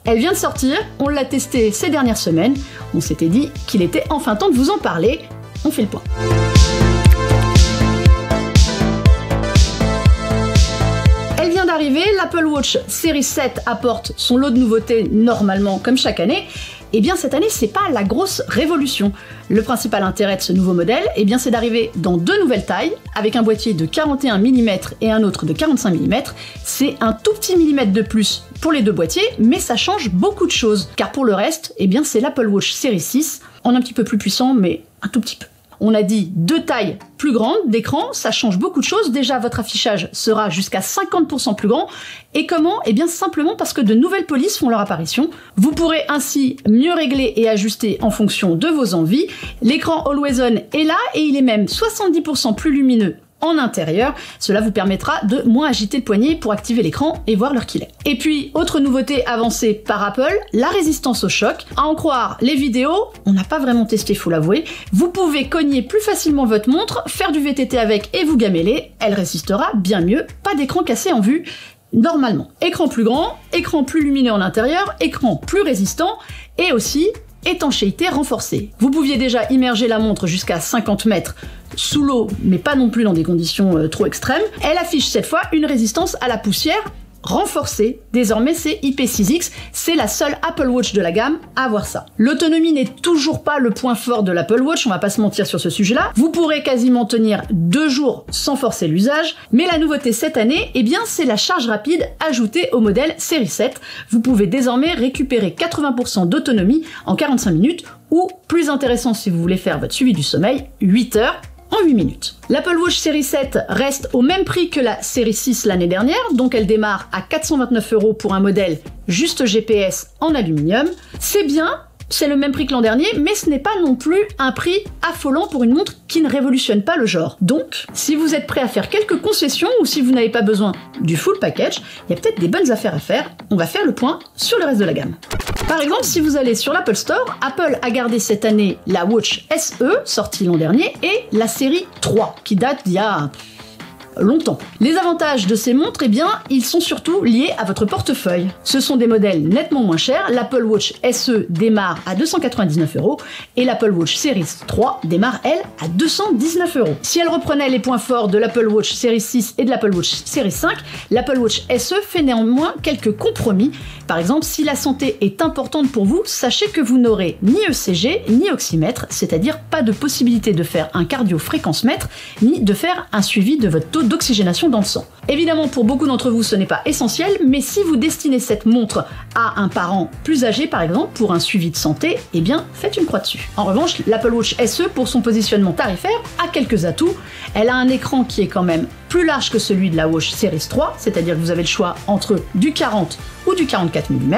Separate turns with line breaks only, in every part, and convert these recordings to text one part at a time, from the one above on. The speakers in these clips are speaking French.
Elle vient de sortir, on l'a testé ces dernières semaines, on s'était dit qu'il était enfin temps de vous en parler, on fait le point. Elle vient d'arriver, l'Apple Watch Series 7 apporte son lot de nouveautés normalement comme chaque année. Eh bien cette année, c'est pas la grosse révolution. Le principal intérêt de ce nouveau modèle, eh bien c'est d'arriver dans deux nouvelles tailles, avec un boîtier de 41 mm et un autre de 45 mm. C'est un tout petit millimètre de plus pour les deux boîtiers, mais ça change beaucoup de choses. Car pour le reste, eh bien c'est l'Apple Watch Series 6, en un petit peu plus puissant, mais un tout petit peu. On a dit deux tailles plus grandes d'écran, ça change beaucoup de choses. Déjà, votre affichage sera jusqu'à 50% plus grand. Et comment? Eh bien, simplement parce que de nouvelles polices font leur apparition. Vous pourrez ainsi mieux régler et ajuster en fonction de vos envies. L'écran Always On est là et il est même 70% plus lumineux en intérieur. Cela vous permettra de moins agiter le poignet pour activer l'écran et voir l'heure qu'il est. Et puis, autre nouveauté avancée par Apple, la résistance au choc. À en croire les vidéos, on n'a pas vraiment testé, faut l'avouer. Vous pouvez cogner plus facilement votre montre, faire du VTT avec et vous gameler. Elle résistera bien mieux, pas d'écran cassé en vue. Normalement. Écran plus grand, écran plus lumineux en intérieur, écran plus résistant et aussi étanchéité renforcée. Vous pouviez déjà immerger la montre jusqu'à 50 mètres sous l'eau, mais pas non plus dans des conditions trop extrêmes. Elle affiche cette fois une résistance à la poussière renforcée. Désormais, c'est IP6X. C'est la seule Apple Watch de la gamme à avoir ça. L'autonomie n'est toujours pas le point fort de l'Apple Watch, on va pas se mentir sur ce sujet-là. Vous pourrez quasiment tenir 2 jours sans forcer l'usage, mais la nouveauté cette année, eh bien, c'est la charge rapide ajoutée au modèle Series 7. Vous pouvez désormais récupérer 80% d'autonomie en 45 minutes, ou, plus intéressant si vous voulez faire votre suivi du sommeil, 8 heures en 8 minutes. L'Apple Watch Series 7 reste au même prix que la Series 6 l'année dernière, donc elle démarre à 429 € pour un modèle juste GPS en aluminium. C'est bien, c'est le même prix que l'an dernier, mais ce n'est pas non plus un prix affolant pour une montre qui ne révolutionne pas le genre. Donc, si vous êtes prêt à faire quelques concessions ou si vous n'avez pas besoin du full package, il y a peut-être des bonnes affaires à faire. On va faire le point sur le reste de la gamme. Par exemple, si vous allez sur l'Apple Store, Apple a gardé cette année la Watch SE, sortie l'an dernier, et la série 3, qui date d'il y a longtemps. Les avantages de ces montres, eh bien, ils sont surtout liés à votre portefeuille. Ce sont des modèles nettement moins chers. L'Apple Watch SE démarre à 299 € et l'Apple Watch Series 3 démarre, elle, à 219 €. Si elle reprenait les points forts de l'Apple Watch Series 6 et de l'Apple Watch Series 5, l'Apple Watch SE fait néanmoins quelques compromis. Par exemple, si la santé est importante pour vous, sachez que vous n'aurez ni ECG ni oxymètre, c'est-à-dire pas de possibilité de faire un cardio-fréquence-mètre, ni de faire un suivi de votre taux d'oxygénation dans le sang. Évidemment, pour beaucoup d'entre vous, ce n'est pas essentiel, mais si vous destinez cette montre à un parent plus âgé, par exemple, pour un suivi de santé, eh bien, faites une croix dessus. En revanche, l'Apple Watch SE, pour son positionnement tarifaire, a quelques atouts. Elle a un écran qui est quand même plus large que celui de la Watch Series 3, c'est-à-dire que vous avez le choix entre du 40 ou du 44 mm,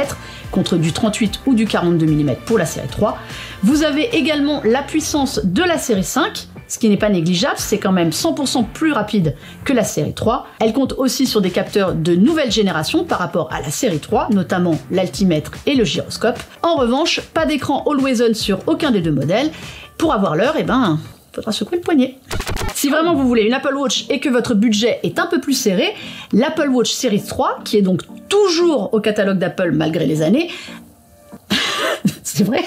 contre du 38 ou du 42 mm pour la série 3. Vous avez également la puissance de la série 5, ce qui n'est pas négligeable, c'est quand même 100% plus rapide que la série 3. Elle compte aussi sur des capteurs de nouvelle génération par rapport à la série 3, notamment l'altimètre et le gyroscope. En revanche, pas d'écran Always On sur aucun des deux modèles. Pour avoir l'heure, eh ben, faudra secouer le poignet. Si vraiment vous voulez une Apple Watch et que votre budget est un peu plus serré, l'Apple Watch Series 3, qui est donc toujours au catalogue d'Apple malgré les années, c'est vrai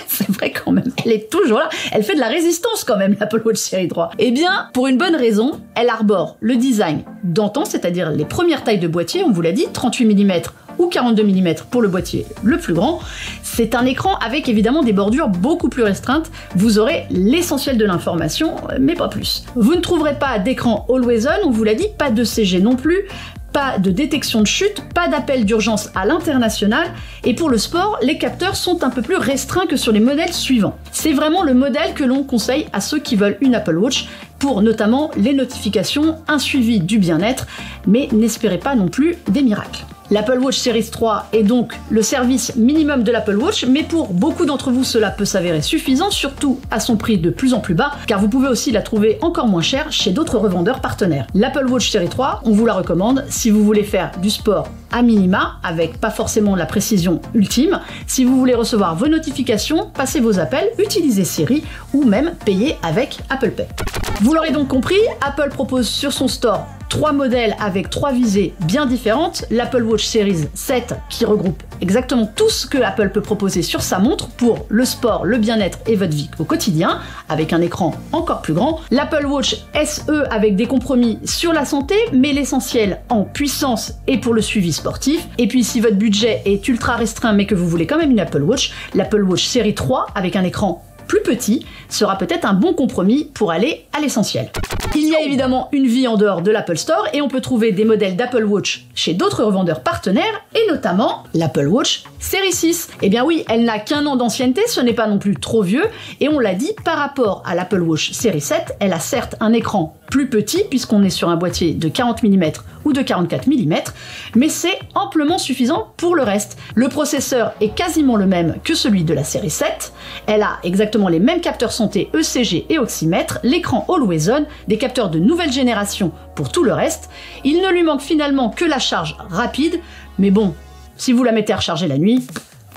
quand même, elle est toujours là, elle fait de la résistance quand même, l'Apple Watch Series 3. Eh bien, pour une bonne raison, elle arbore le design d'antan, c'est-à-dire les premières tailles de boîtier, on vous l'a dit, 38 mm ou 42 mm pour le boîtier le plus grand. C'est un écran avec évidemment des bordures beaucoup plus restreintes. Vous aurez l'essentiel de l'information, mais pas plus. Vous ne trouverez pas d'écran Always On, on vous l'a dit, pas de CG non plus, pas de détection de chute, pas d'appel d'urgence à l'international, et pour le sport, les capteurs sont un peu plus restreints que sur les modèles suivants. C'est vraiment le modèle que l'on conseille à ceux qui veulent une Apple Watch, pour notamment les notifications, un suivi du bien-être, mais n'espérez pas non plus des miracles. L'Apple Watch Series 3 est donc le service minimum de l'Apple Watch, mais pour beaucoup d'entre vous, cela peut s'avérer suffisant, surtout à son prix de plus en plus bas, car vous pouvez aussi la trouver encore moins chère chez d'autres revendeurs partenaires. L'Apple Watch Series 3, on vous la recommande si vous voulez faire du sport à minima, avec pas forcément la précision ultime. Si vous voulez recevoir vos notifications, passer vos appels, utilisez Siri ou même payer avec Apple Pay. Vous l'aurez donc compris, Apple propose sur son store 3 modèles avec 3 visées bien différentes, l'Apple Watch Series 7 qui regroupe exactement tout ce que Apple peut proposer sur sa montre pour le sport, le bien-être et votre vie au quotidien, avec un écran encore plus grand, l'Apple Watch SE avec des compromis sur la santé, mais l'essentiel en puissance et pour le suivi sportif, et puis si votre budget est ultra restreint mais que vous voulez quand même une Apple Watch, l'Apple Watch Série 3 avec un écran plus petit sera peut-être un bon compromis pour aller à l'essentiel. Il y a évidemment une vie en dehors de l'Apple Store et on peut trouver des modèles d'Apple Watch chez d'autres revendeurs partenaires et notamment l'Apple Watch Série 6. Eh bien oui, elle n'a qu'un an d'ancienneté, ce n'est pas non plus trop vieux et on l'a dit, par rapport à l'Apple Watch Série 7, elle a certes un écran plus petit puisqu'on est sur un boîtier de 40 mm ou de 44 mm, mais c'est amplement suffisant pour le reste. Le processeur est quasiment le même que celui de la série 7, elle a exactement les mêmes capteurs santé ECG et oxymètre, l'écran Always On, des capteurs de nouvelle génération pour tout le reste. Il ne lui manque finalement que la charge rapide, mais bon, si vous la mettez à recharger la nuit,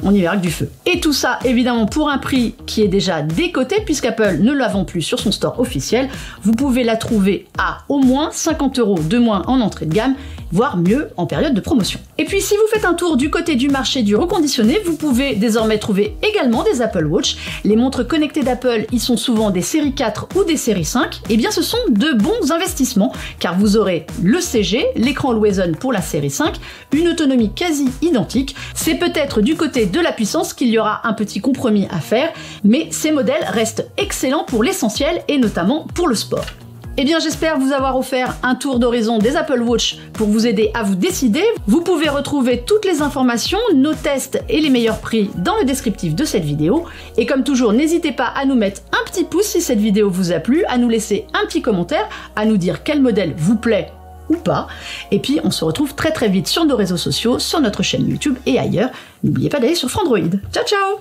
on y verra que du feu. Et tout ça, évidemment, pour un prix qui est déjà décoté, puisqu'Apple ne la vend plus sur son store officiel. Vous pouvez la trouver à au moins 50 € de moins en entrée de gamme, voire mieux en période de promotion. Et puis si vous faites un tour du côté du marché du reconditionné, vous pouvez désormais trouver également des Apple Watch. Les montres connectées d'Apple y sont souvent des séries 4 ou des séries 5. Et bien ce sont de bons investissements, car vous aurez le CG, l'écran Always On pour la série 5, une autonomie quasi identique. C'est peut-être du côté de la puissance qu'il y aura un petit compromis à faire, mais ces modèles restent excellents pour l'essentiel et notamment pour le sport. Eh bien j'espère vous avoir offert un tour d'horizon des Apple Watch pour vous aider à vous décider. Vous pouvez retrouver toutes les informations, nos tests et les meilleurs prix dans le descriptif de cette vidéo. Et comme toujours, n'hésitez pas à nous mettre un petit pouce si cette vidéo vous a plu, à nous laisser un petit commentaire, à nous dire quel modèle vous plaît ou pas. Et puis on se retrouve très très vite sur nos réseaux sociaux, sur notre chaîne YouTube et ailleurs. N'oubliez pas d'aller sur Frandroid. Ciao ciao!